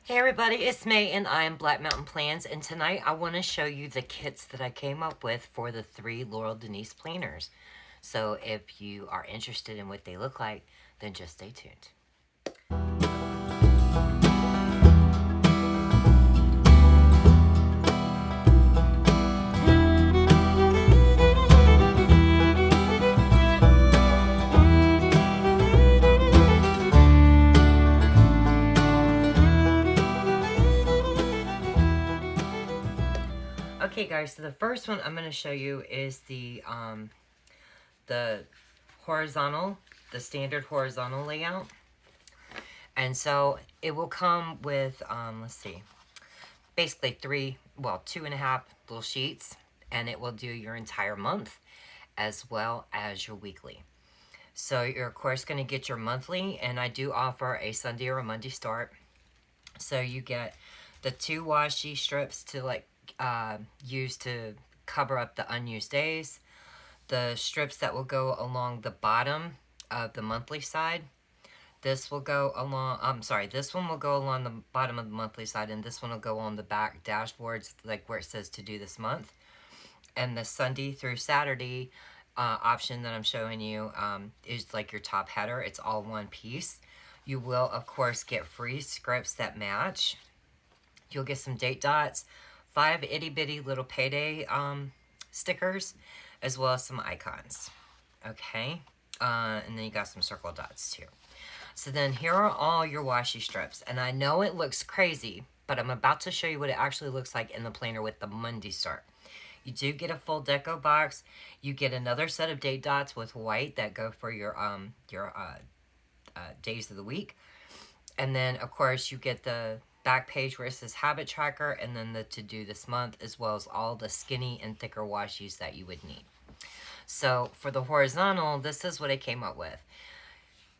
Hey everybody, it's May and I'm Black Mountain Plans, and tonight I want to show you the kits that I came up with for the 3 Laurel Denise planners. So if you are interested in what they look like, then just stay tuned. Okay guys, so the first one I'm going to show you is the horizontal, the standard horizontal layout. And so it will come with, let's see, basically 2.5 little sheets, and it will do your entire month as well as your weekly. So you're of course going to get your monthly, and I do offer a Sunday or a Monday start. So you get the 2 washi strips to use to cover up the unused days, the strips that will go along the bottom of the monthly side. This will go along, this one will go along the bottom of the monthly side, and this one will go on the back dashboards, like where it says to do this month. And the Sunday through Saturday option that I'm showing you is like your top header. It's all one piece. You will, of course, get free scripts that match. You'll get some date dots, 5 itty-bitty little payday stickers, as well as some icons. Okay? And then you got some circle dots, too. So then here are all your washi strips. And I know it looks crazy, but I'm about to show you what it actually looks like in the planner with the Monday start. You do get a full deco box. You get another set of date dots with white that go for your days of the week. And then, of course, you get the back page where it says habit tracker, and then the to do this month, as well as all the skinny and thicker washies that you would need. So for the horizontal, this is what I came up with.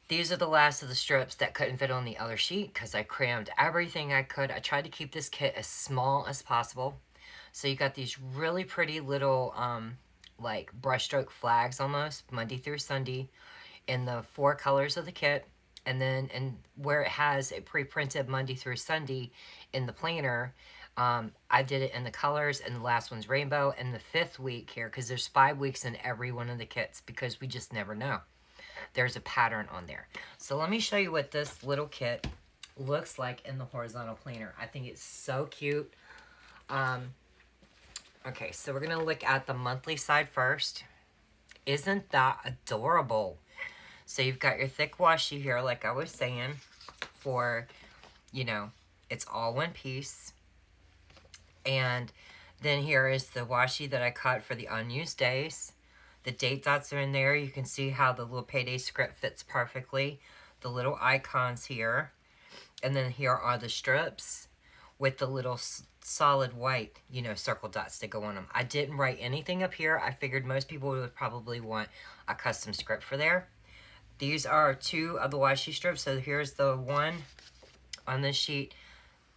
These are the last of the strips that couldn't fit on the other sheet because I crammed everything I could. I tried to keep this kit as small as possible. So you got these really pretty little like brushstroke flags almost, Monday through Sunday, in the 4 colors of the kit. And then where it has a pre-printed Monday through Sunday in the planner, I did it in the colors, and the last one's rainbow. And the 5th week here, because there's 5 weeks in every one of the kits, because we just never know. There's a pattern on there. So let me show you what this little kit looks like in the horizontal planner. I think it's so cute. Okay, so we're going to look at the monthly side first. Isn't that adorable? So you've got your thick washi here, like I was saying, for, you know, it's all one piece. And then here is the washi that I cut for the unused days. The date dots are in there. You can see how the little payday script fits perfectly. The little icons here. And then here are the strips with the little solid white, circle dots that go on them. I didn't write anything up here. I figured most people would probably want a custom script for there. These are 2 of the washi strips. So here's the one on this sheet.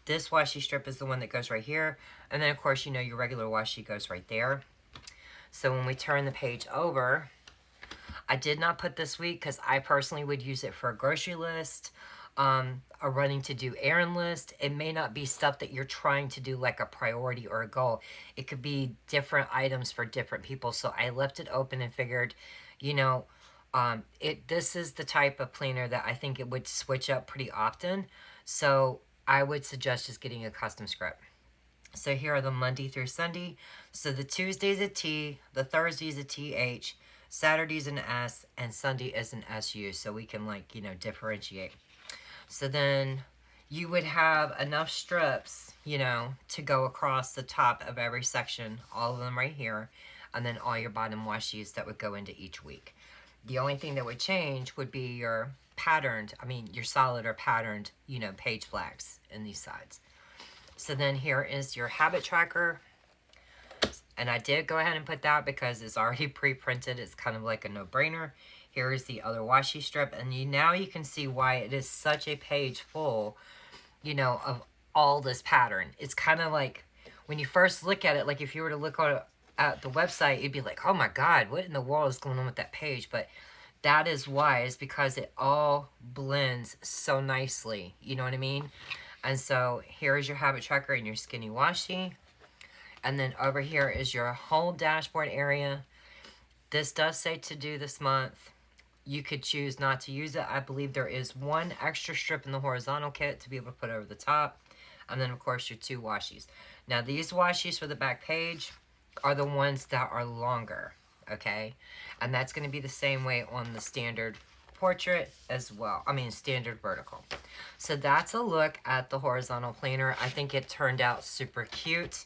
This washi strip is the one that goes right here. And then, of course, your regular washi goes right there. So when we turn the page over, I did not put this week because I personally would use it for a grocery list, a running to do errand list. It may not be stuff that you're trying to do like a priority or a goal. It could be different items for different people. So I left it open and figured, this is the type of planner that I think it would switch up pretty often. So I would suggest just getting a custom script. So here are the Monday through Sunday. So the Tuesday's a T, the Thursday's a TH, Saturday's an S, and Sunday is an SU. So we can differentiate. So then you would have enough strips, to go across the top of every section, all of them right here, and then all your bottom washies that would go into each week. The only thing that would change would be your your solid or patterned, page flags in these sides. So then here is your habit tracker. And I did go ahead and put that because it's already pre-printed. It's kind of like a no-brainer. Here is the other washi strip. And now you can see why it is such a page full, of all this pattern. It's kind of like, when you first look at it, like if you were to look at the website, you'd be like, oh my God, what in the world is going on with that page? But that is why. It's because it all blends so nicely. You know what I mean? And so here is your habit tracker and your skinny washi. And then over here is your whole dashboard area. This does say to do this month. You could choose not to use it. I believe there is one extra strip in the horizontal kit to be able to put over the top. And then, of course, your 2 washies. Now, these washies for the back page are the ones that are longer, okay? And that's going to be the same way on the standard portrait as well. I mean, standard vertical. So that's a look at the horizontal planner. I think it turned out super cute.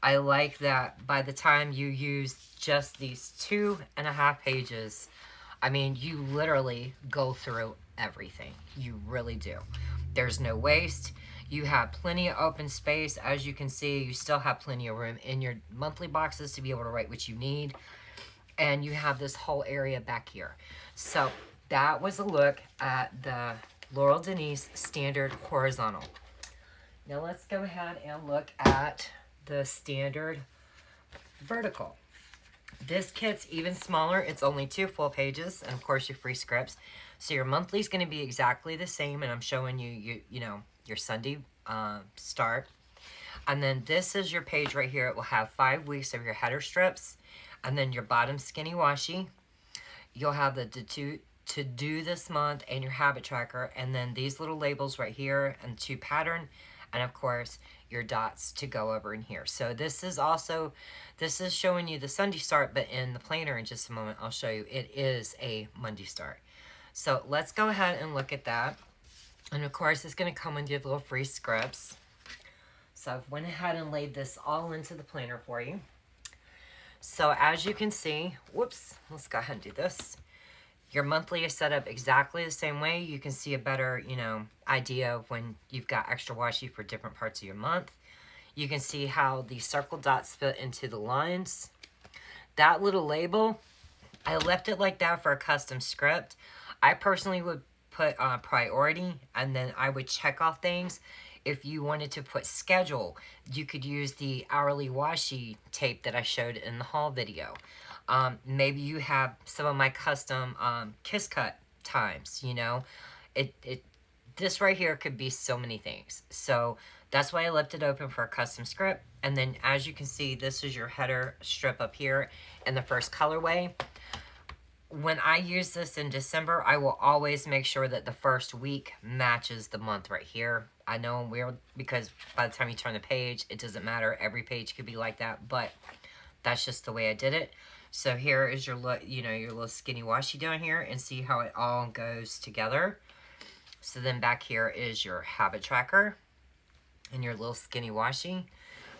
I like that by the time you use just these 2.5 pages, I mean, you literally go through everything. You really do. There's no waste. You have plenty of open space. As you can see, you still have plenty of room in your monthly boxes to be able to write what you need. And you have this whole area back here. So that was a look at the Laurel Denise standard horizontal. Now let's go ahead and look at the standard vertical. This kit's even smaller. It's only 2 full pages, and of course your free scripts. So your monthly is going to be exactly the same, and I'm showing you, you know, your Sunday start. And then this is your page right here. It will have 5 weeks of your header strips, and then your bottom skinny washi. You'll have the to do this month and your habit tracker, and then these little labels right here and 2 pattern, and of course your dots to go over in here. So this is also, this is showing you the Sunday start, but in the planner in just a moment I'll show you it is a Monday start. So let's go ahead and look at that. And of course it's going to come with your little free scripts. So I've went ahead and laid this all into the planner for you. So as you can see, whoops, let's go ahead and do this. Your monthly is set up exactly the same way. You can see a better, you know, idea of when you've got extra washi for different parts of your month. You can see how the circle dots fit into the lines. That little label, I left it like that for a custom script. I personally would put priority, and then I would check off things. If you wanted to put schedule, you could use the hourly washi tape that I showed in the haul video. Maybe you have some of my custom kiss cut times, you know. This right here could be so many things. So that's why I left it open for a custom script. And then as you can see, this is your header strip up here in the first colorway. When I use this in December, I will always make sure that the first week matches the month right here. I know I'm weird because by the time you turn the page, it doesn't matter. Every page could be like that, but that's just the way I did it. So here is your, you know, your little skinny washi down here, and see how it all goes together. So then back here is your habit tracker and your little skinny washi.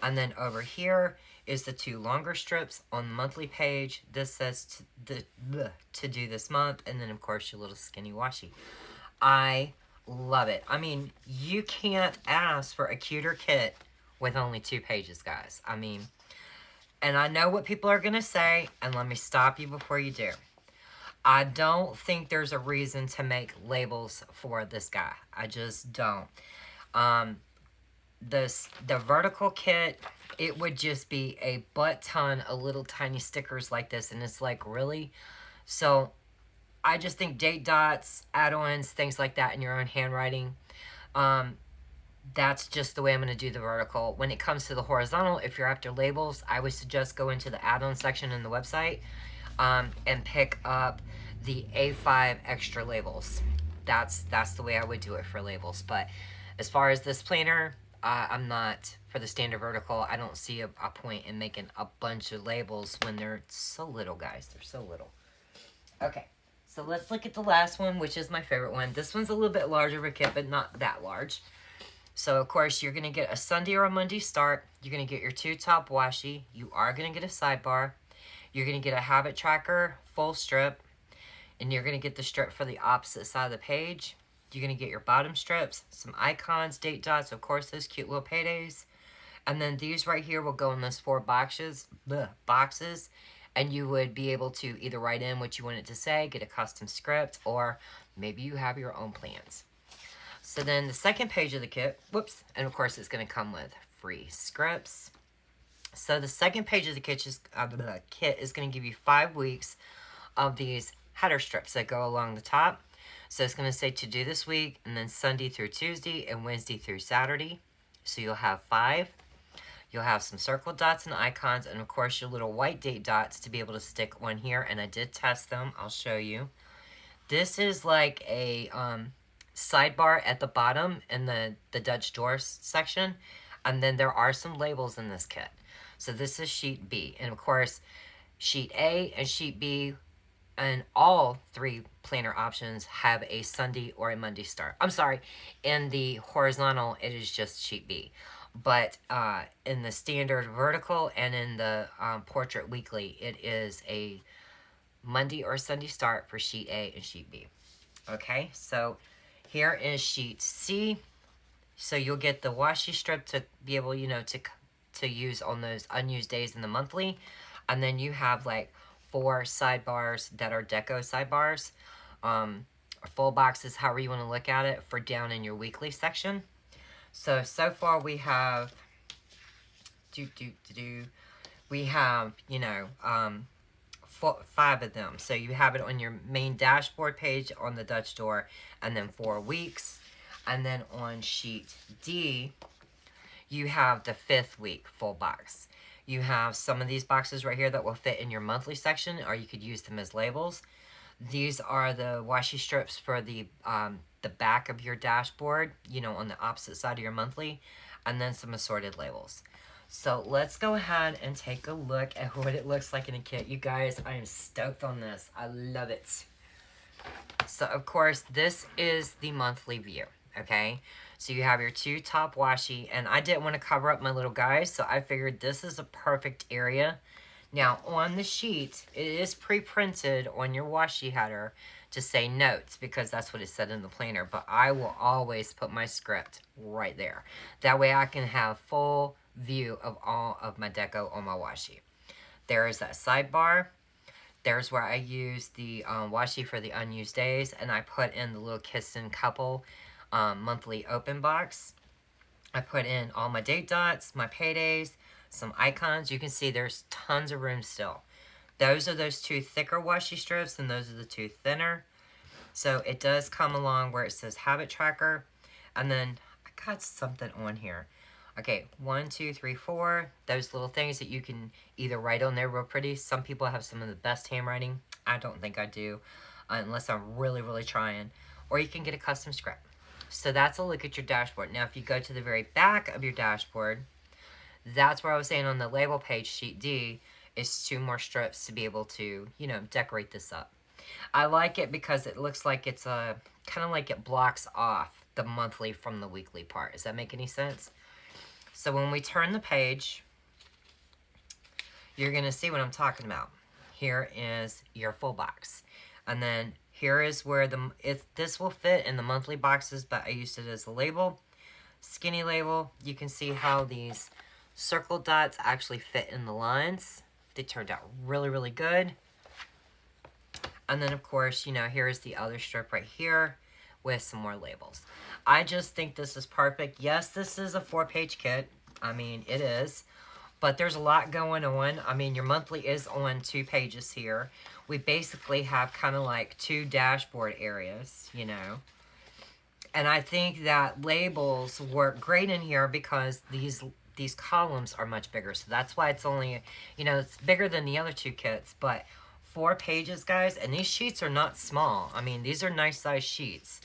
And then over here is the 2 longer strips on the monthly page. This says to do this month, and then of course your little skinny washi. I love it. I mean, you can't ask for a cuter kit with only 2 pages, guys. I mean, and I know what people are going to say, and let me stop you before you do. I don't think there's a reason to make labels for this guy. I just don't. The vertical kit, it would just be a butt ton of little tiny stickers like this, and it's like, really? So I just think date dots, add-ons, things like that in your own handwriting, that's just the way I'm going to do the vertical. When it comes to the horizontal, if you're after labels, I would suggest go into the add-on section in the website and pick up the A5 extra labels. That's the way I would do it for labels. But as far as this planner, I'm not, for the standard vertical, I don't see a point in making a bunch of labels when they're so little, guys. They're so little. Okay, so let's look at the last one, which is my favorite one. This one's a little bit larger of a kit, but not that large. So, of course, you're going to get a Sunday or a Monday start. You're going to get your 2 top washi. You are going to get a sidebar. You're going to get a habit tracker, full strip. And you're going to get the strip for the opposite side of the page. You're going to get your bottom strips, some icons, date dots, of course, those cute little paydays. And then these right here will go in those 4 boxes. And you would be able to either write in what you want it to say, get a custom script, or maybe you have your own plans. So then the second page of the kit, whoops, and of course it's going to come with free scripts. So the second page of the kit is going to give you 5 weeks of these header strips that go along the top. So it's going to say to do this week, and then Sunday through Tuesday, and Wednesday through Saturday. So you'll have 5. You'll have some circle dots and icons, and of course your little white date dots to be able to stick on here. And I did test them. I'll show you. This is like a sidebar at the bottom in the Dutch door section. And then there are some labels in this kit. So this is sheet B. And of course, sheet A and sheet B and all 3 planner options have a Sunday or a Monday start. I'm sorry, in the horizontal, it is just sheet B. But in the standard vertical and in the portrait weekly, it is a Monday or Sunday start for sheet A and sheet B. Okay, so here is sheet C. So you'll get the washi strip to be able, to use on those unused days in the monthly. And then you have like 4 sidebars that are deco sidebars, or full boxes, however you want to look at it, for down in your weekly section. So far we have, we have, 5 of them. So you have it on your main dashboard page on the Dutch door, and then 4 weeks. And then on sheet D, you have the 5th week full box. You have some of these boxes right here that will fit in your monthly section, or you could use them as labels. These are the washi strips for the back of your dashboard, on the opposite side of your monthly, and then some assorted labels. So let's go ahead and take a look at what it looks like in a kit. You guys, I am stoked on this. I love it. So of course, this is the monthly view, okay? So you have your 2 top washi, and I didn't want to cover up my little guys, so I figured this is a perfect area. Now, on the sheet, it is pre-printed on your washi header to say notes, because that's what it said in the planner, but I will always put my script right there. That way I can have full view of all of my deco on my washi. There is that sidebar. There's where I use the washi for the unused days, and I put in the little Kissing Couple monthly open box. I put in all my date dots, my paydays, some icons. You can see there's tons of room still. Those are those 2 thicker washi strips, and those are the 2 thinner. So it does come along where it says habit tracker, and then I got something on here. Okay, 1, 2, 3, 4. Those little things that you can either write on there real pretty. Some people have some of the best handwriting. I don't think I do, unless I'm really, really trying. Or you can get a custom script. So that's a look at your dashboard. Now, if you go to the very back of your dashboard, that's where I was saying on the label page, sheet D, is 2 more strips to be able to, decorate this up. I like it because it looks like it's kind of like it blocks off the monthly from the weekly part. Does that make any sense? So when we turn the page, you're going to see what I'm talking about. Here is your full box. And then here is where this will fit in the monthly boxes, but I used it as a label. Skinny label. You can see how these circle dots actually fit in the lines. They turned out really, really good. And then, of course, here is the other strip right here with some more labels. I just think this is perfect. Yes, this is a 4-page kit. I mean, it is. But there's a lot going on. I mean, your monthly is on 2 pages here. We basically have kind of like 2 dashboard areas, And I think that labels work great in here because these columns are much bigger. So that's why it's only, it's bigger than the other 2 kits. But 4 pages, guys, and these sheets are not small. I mean, these are nice size sheets.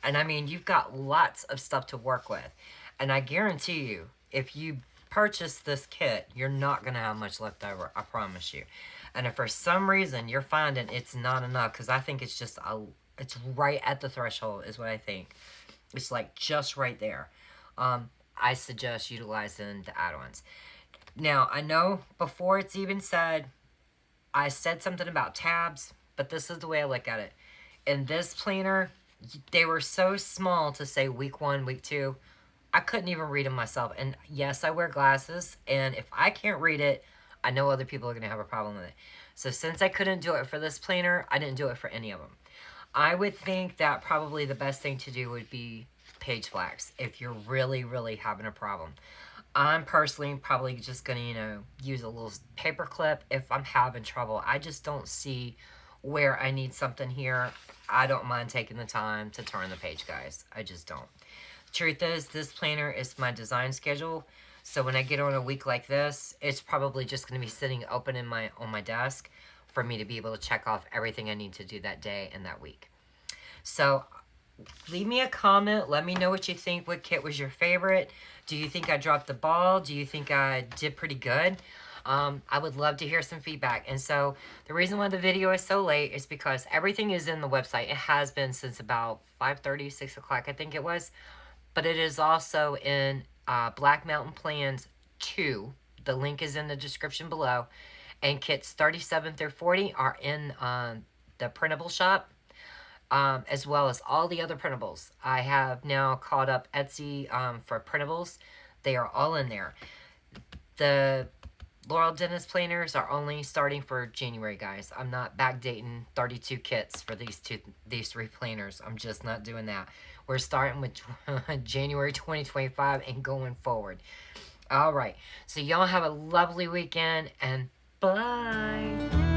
And I mean, you've got lots of stuff to work with. And I guarantee you, if you purchase this kit, you're not going to have much left over. I promise you. And if for some reason you're finding it's not enough, because I think it's just, it's right at the threshold is what I think. It's like just right there. I suggest utilizing the add-ons. Now, I know before it's even said, I said something about tabs, but this is the way I look at it. In this planner, they were so small to say week 1, week 2. I couldn't even read them myself. And yes, I wear glasses. And if I can't read it, I know other people are going to have a problem with it. So since I couldn't do it for this planner, I didn't do it for any of them. I would think that probably the best thing to do would be page flags if you're really, really having a problem. I'm personally probably just going to, use a little paper clip if I'm having trouble. I just don't see where I need something here, I don't mind taking the time to turn the page, guys. I just don't. Truth is, this planner is my design schedule. So when I get on a week like this, it's probably just going to be sitting open in on my desk for me to be able to check off everything I need to do that day and that week. So leave me a comment. Let me know what you think. What kit was your favorite? Do you think I dropped the ball? Do you think I did pretty good? I would love to hear some feedback. And so the reason why the video is so late is because everything is in the website. It has been since about 5:30, 6 o'clock, I think it was. But it is also in Black Mountain Plans 2. The link is in the description below. And kits 37 through 40 are in the printable shop, as well as all the other printables. I have now caught up Etsy for printables. They are all in there. The Laurel Denise planners are only starting for January, guys. I'm not backdating 32 kits for these 3 planners. I'm just not doing that. We're starting with January 2025 and going forward. All right. So y'all have a lovely weekend, and bye.